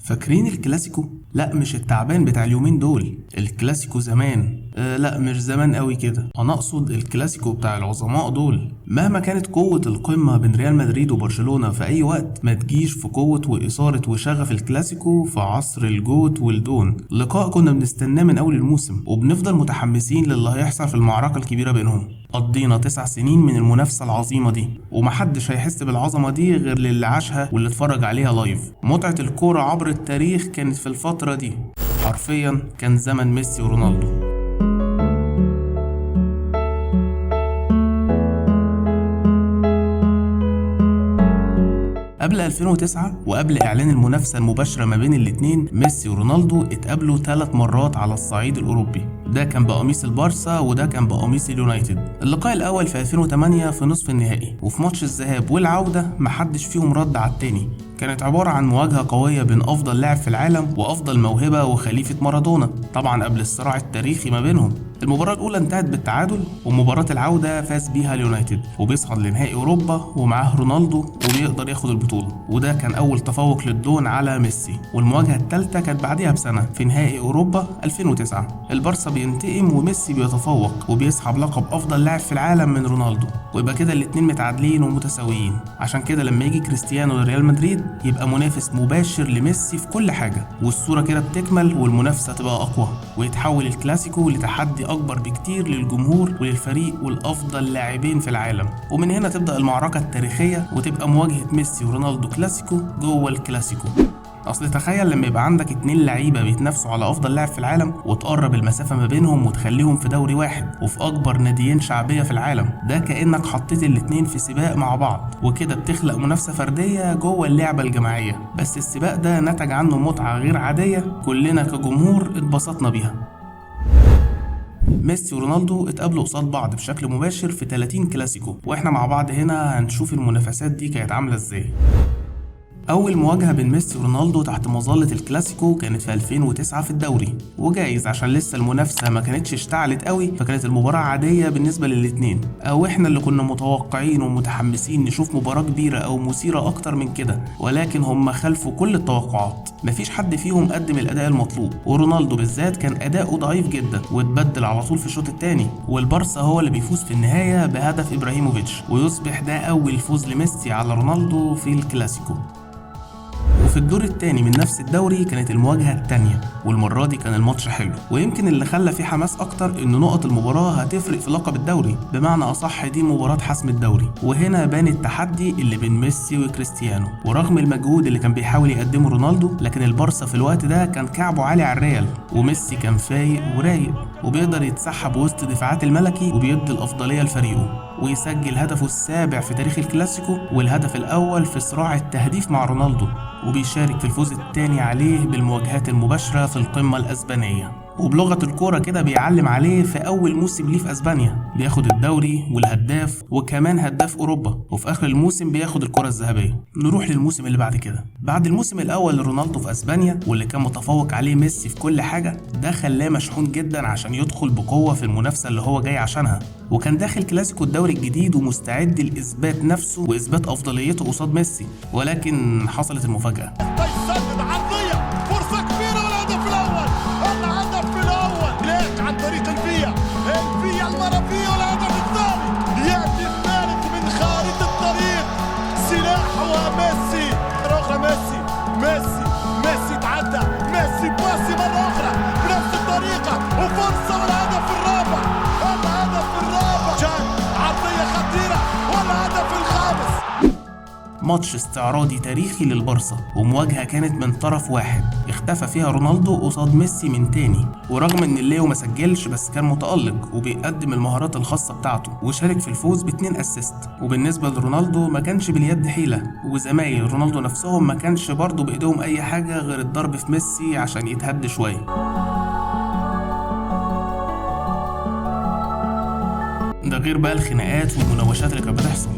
فاكرين الكلاسيكو؟ لا مش التعبان بتاع اليومين دول، الكلاسيكو زمان. لا مش زمان قوي كده، انا اقصد الكلاسيكو بتاع العظماء دول. مهما كانت قوة القمة بين ريال مدريد وبرشلونة في اي وقت، ما تجيش في قوة وإثارة وشغف الكلاسيكو في عصر الجوت والدون. لقاء كنا بنستناه من اول الموسم وبنفضل متحمسين للي هيحصل في المعركة الكبيرة بينهم. قضينا 9 سنين من المنافسة العظيمة دي، ومحدش هيحس بالعظمة دي غير للي عاشها واللي اتفرج عليها لايف. متعة الكورة عبر التاريخ كانت في الفترة دي، حرفيا كان زمن ميسي ورونالدو. قبل 2009 وقبل إعلان المنافسة المباشرة ما بين الاتنين، ميسي ورونالدو اتقابلوا 3 مرات على الصعيد الأوروبي. ده كان بقميص البارسا وده كان بقميص اليونايتد. اللقاء الأول في 2008 في نصف النهائي، وفي ماتش الذهاب والعودة محدش فيهم رد على التاني. كانت عبارة عن مواجهة قوية بين أفضل لاعب في العالم وأفضل موهبة وخليفة مارادونا، طبعا قبل الصراع التاريخي ما بينهم. المباراة الأولى انتهت بالتعادل، ومباراة العودة فاز بيها اليونايتد وبيصعد لنهائي أوروبا ومعاه رونالدو وبيقدر ياخد البطولة، وده كان أول تفوق للدون على ميسي. والمواجهة الثالثة كانت بعديها بسنة في نهائي أوروبا 2009. البارسا بينتقم وميسي بيتفوق وبيسحب لقب أفضل لاعب في العالم من رونالدو، ويبقى كده الاتنين متعادلين ومتساويين. عشان كده لما يجي كريستيانو لريال مدريد يبقى منافس مباشر لميسي في كل حاجة، والصورة كده بتكمل والمنافسة تبقى أقوى، ويتحول الكلاسيكو لتحدي أكبر بكتير للجمهور وللفريق والأفضل لاعبين في العالم. ومن هنا تبدأ المعركة التاريخية وتبقى مواجهة ميسي ورونالدو كلاسيكو جوه الكلاسيكو. اصل تخيل لما يبقى عندك 2 لعيبه بيتنافسوا على افضل لاعب في العالم، وتقرب المسافه ما بينهم وتخليهم في دوري واحد وفي اكبر ناديين شعبيه في العالم. ده كانك حطيت الاتنين في سباق مع بعض، وكده بتخلق منافسه فرديه جوه اللعبه الجماعيه. بس السباق ده نتج عنه متعه غير عاديه كلنا كجمهور اتبسطنا بيها. ميسي ورونالدو اتقابلوا قصاد بعض بشكل مباشر في 30 كلاسيكو، واحنا مع بعض هنا هنشوف المنافسات دي كانت عامله ازاي. أول مواجهة بين ميسي ورونالدو تحت مظلة الكلاسيكو كانت في 2009 في الدوري، وجايز عشان لسه المنافسة ما كانتش اشتعلت قوي فكانت المباراة عادية بالنسبة للاتنين، أو احنا اللي كنا متوقعين ومتحمسين نشوف مباراة كبيرة أو مثيرة أكتر من كده، ولكن هم خلفوا كل التوقعات. مفيش حد فيهم قدم الأداء المطلوب، ورونالدو بالذات كان أداؤه ضعيف جدا واتبدل على طول في الشوط الثاني، والبارسا هو اللي بيفوز في النهاية بهدف إبراهيموفيتش، ويصبح ده أول فوز لميسي على رونالدو في الكلاسيكو. وفي الدور الثاني من نفس الدوري كانت المواجهة الثانية، والمرة دي كان الماتش حلو، ويمكن اللي خلى فيه حماس أكتر إن نقط المباراة هتفرق في لقب الدوري، بمعنى أصح دي مباراة حسم الدوري. وهنا بان التحدي اللي بين ميسي وكريستيانو، ورغم المجهود اللي كان بيحاول يقدمه رونالدو، لكن البارسا في الوقت ده كان كعبه عالي على الريال، وميسي كان فايق ورايق وبيقدر يتسحب وسط دفاعات الملكي وبيدي الأفضلية لفريقه، ويسجل هدفه السابع في تاريخ الكلاسيكو والهدف الأول في صراع التهديف مع رونالدو، وبيشارك في الفوز الثاني عليه بالمواجهات المباشرة في القمة الأسبانية. وبلغة الكورة كده بيعلم عليه في أول موسم ليه في أسبانيا، بياخد الدوري والهداف وكمان هداف أوروبا، وفي آخر الموسم بياخد الكرة الذهبية. نروح للموسم اللي بعد كده. بعد الموسم الأول لرونالدو في أسبانيا واللي كان متفوق عليه ميسي في كل حاجة، ده خلاه مشحون جدا عشان يدخل بقوة في المنافسة اللي هو جاي عشانها، وكان داخل كلاسيكو الدوري الجديد ومستعد لإثبات نفسه وإثبات أفضليته قصاد ميسي. ولكن حصلت المفاجأة. ميسي تعدى، ميسي باسي مرة أخرى بنفس الطريقة وفرصة والهدف الرابع، جان عرضية خطيرة والهدف الخامس. ماتش استعراضي تاريخي للبارسا، ومواجهة كانت من طرف واحد اختفى فيها رونالدو قصاد ميسي من تاني، ورغم ان الليو ما سجلش بس كان متألق وبيقدم المهارات الخاصة بتاعته، وشارك في الفوز ب2 اسيست. وبالنسبة لرونالدو ما كانش باليد حيلة، وزمايل رونالدو نفسهم ما كانش برضو بايدهم اي حاجة غير الضرب في ميسي عشان يتهد شوية. ده غير بقى الخناقات والمناوشات اللي كانت بتحصل.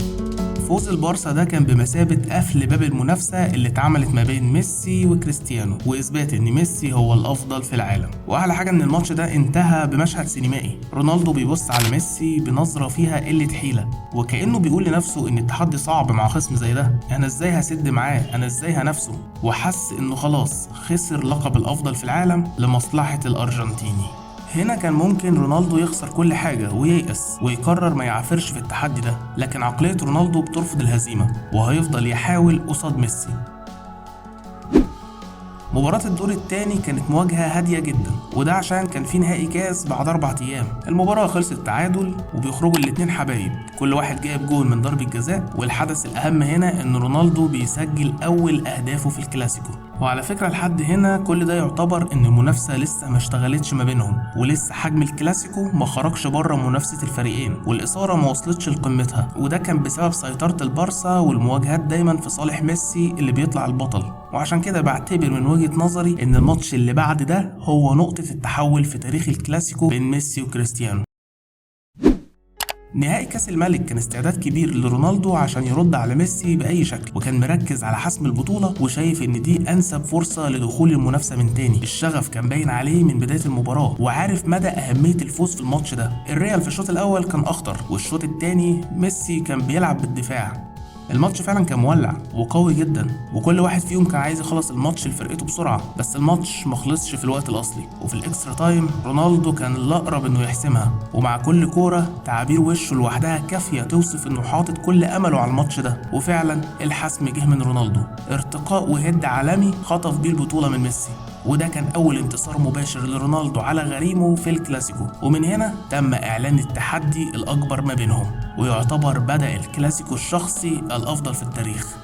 فوز البارسا ده كان بمثابة قفل باب المنافسة اللي اتعملت ما بين ميسي وكريستيانو، واثبات ان ميسي هو الافضل في العالم. واحلى حاجة ان الماتش ده انتهى بمشهد سينمائي، رونالدو بيبص على ميسي بنظرة فيها قلة حيلة، وكأنه بيقول لنفسه ان التحدي صعب مع خصم زي ده، انا ازاي هسد معاه، انا ازاي هنافسه، وحس انه خلاص خسر لقب الافضل في العالم لمصلحة الارجنتيني. هنا كان ممكن رونالدو يخسر كل حاجة وييأس ويقرر ما يعافرش في التحدي ده، لكن عقلية رونالدو بترفض الهزيمة وهيفضل يحاول قصاد ميسي. مباراة الدور الثاني كانت مواجهة هادية جدا، وده عشان كان في نهائي كاس بعد 4 أيام. المباراة خلصت تعادل وبيخرجوا الاتنين حبايب، كل واحد جايب جول من ضربة جزاء، والحدث الأهم هنا إن رونالدو بيسجل أول أهدافه في الكلاسيكو. وعلى فكرة لحد هنا كل ده يعتبر إن المنافسة لسه ما اشتغلتش ما بينهم، ولسه حجم الكلاسيكو ما خرجش بره منافسة الفريقين، والإثارة ما وصلتش لقمتها، وده كان بسبب سيطرة البارسا والمواجهات دايما في صالح ميسي اللي بيطلع البطل. وعشان كده بعتبر من وجهة نظري إن الماتش اللي بعد ده هو نقطة التحول في تاريخ الكلاسيكو بين ميسي وكريستيانو. نهائي كاس الملك كان استعداد كبير لرونالدو عشان يرد على ميسي بأي شكل، وكان مركز على حسم البطولة وشايف ان دي انسب فرصة لدخول المنافسة من تاني. الشغف كان باين عليه من بداية المباراة، وعارف مدى أهمية الفوز في الماتش ده. الريال في الشوط الأول كان أخطر، والشوط التاني ميسي كان بيلعب بالدفاع. الماتش فعلا كان مولع وقوي جدا، وكل واحد فيهم كان عايز يخلص الماتش لفرقته بسرعه، بس الماتش مخلصش في الوقت الاصلي. وفي الاكسترا تايم رونالدو كان الاقرب انه يحسمها، ومع كل كوره تعابير وشه لوحدها كافيه توصف انه حاطط كل امله على الماتش ده. وفعلا الحسم جه من رونالدو، ارتقاء وهد عالمي خطف بيه البطوله من ميسي، وده كان أول انتصار مباشر لرونالدو على غريمه في الكلاسيكو. ومن هنا تم إعلان التحدي الأكبر ما بينهم، ويعتبر بدأ الكلاسيكو الشخصي الأفضل في التاريخ.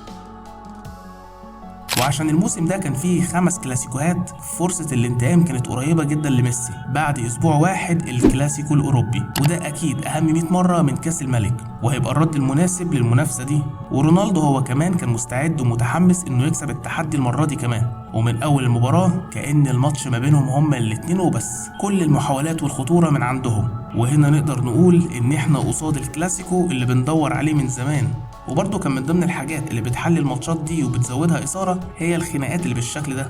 وعشان الموسم ده كان فيه 5 كلاسيكوهات، فرصة الانتقام كانت قريبة جدا لميسي بعد أسبوع واحد الكلاسيكو الأوروبي، وده أكيد أهم 100 مرة من كاس الملك، وهيبقى الرد المناسب للمنافسة دي. ورونالدو هو كمان كان مستعد ومتحمس إنه يكسب التحدي المرة دي كمان، ومن أول المباراة كأن الماتش ما بينهم هما الاتنين وبس، كل المحاولات والخطورة من عندهم. وهنا نقدر نقول إن إحنا قصاد الكلاسيكو اللي بندور عليه من زمان. وبرضه كان من ضمن الحاجات اللي بتحلي الماتشات دي وبتزودها إثارة هي الخناقات اللي بالشكل ده.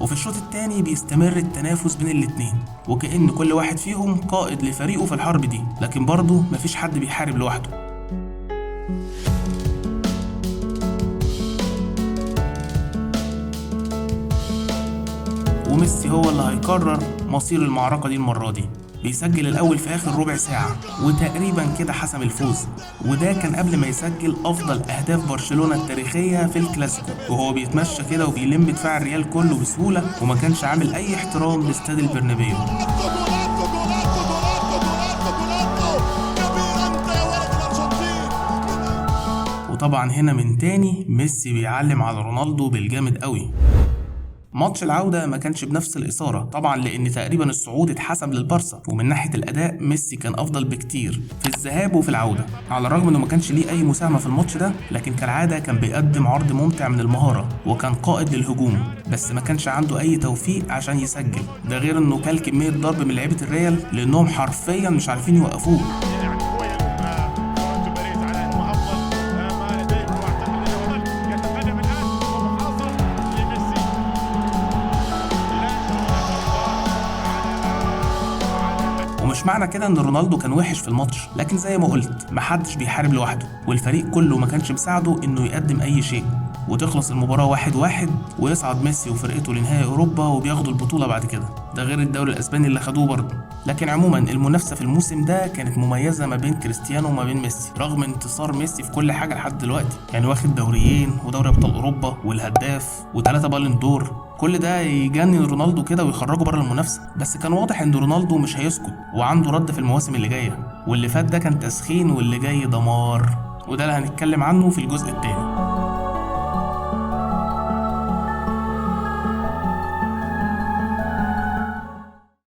وفي الشوط الثاني بيستمر التنافس بين الاتنين، وكأن كل واحد فيهم قائد لفريقه في الحرب دي، لكن برضه مفيش حد بيحارب لوحده. وميسي هو اللي هيقرر مصير المعركة دي المرة دي، بيسجل الأول في آخر ربع ساعة وتقريبا كده حسم الفوز، وده كان قبل ما يسجل أفضل أهداف برشلونة التاريخية في الكلاسيكو، وهو بيتمشى كده وبيلم دفاع الريال كله بسهولة، وما كانش عامل أي احترام لاستاد البرنابيو. وطبعا هنا من تاني ميسي بيعلم على رونالدو بالجامد قوي. ماتش العودة ما كانش بنفس الإثارة طبعا، لأن تقريبا الصعود اتحسم للبارسا، ومن ناحية الأداء ميسي كان أفضل بكتير في الذهاب وفي العودة، على الرغم إنه ما كانش ليه أي مساهمة في الماتش ده، لكن كالعادة كان بيقدم عرض ممتع من المهارة وكان قائد للهجوم، بس ما كانش عنده أي توفيق عشان يسجل. ده غير إنه كل كمية ضرب من لعيبة الريال لأنهم حرفيا مش عارفين يوقفوه. مش معنى كده ان رونالدو كان وحش في الماتش، لكن زي ما قلت محدش بيحارب لوحده، والفريق كله ما كانش مساعده انه يقدم اي شيء، وتخلص المباراة 1-1 ويصعد ميسي وفرقته لنهائي اوروبا وبياخدوا البطولة بعد كده، ده غير الدوري الاسباني اللي خدوه برضه. لكن عموما المنافسة في الموسم ده كانت مميزة ما بين كريستيانو وما بين ميسي، رغم انتصار ميسي في كل حاجة لحد دلوقتي، يعني واخد دوريين ودوري ابطال اوروبا والهداف و3 بالون دور، كل ده يجنن رونالدو كده ويخرجه بره المنافسه. بس كان واضح ان رونالدو مش هيسكت وعنده رد في المواسم اللي جايه، واللي فات ده كان تسخين واللي جاي دمار، وده اللي هنتكلم عنه في الجزء الثاني.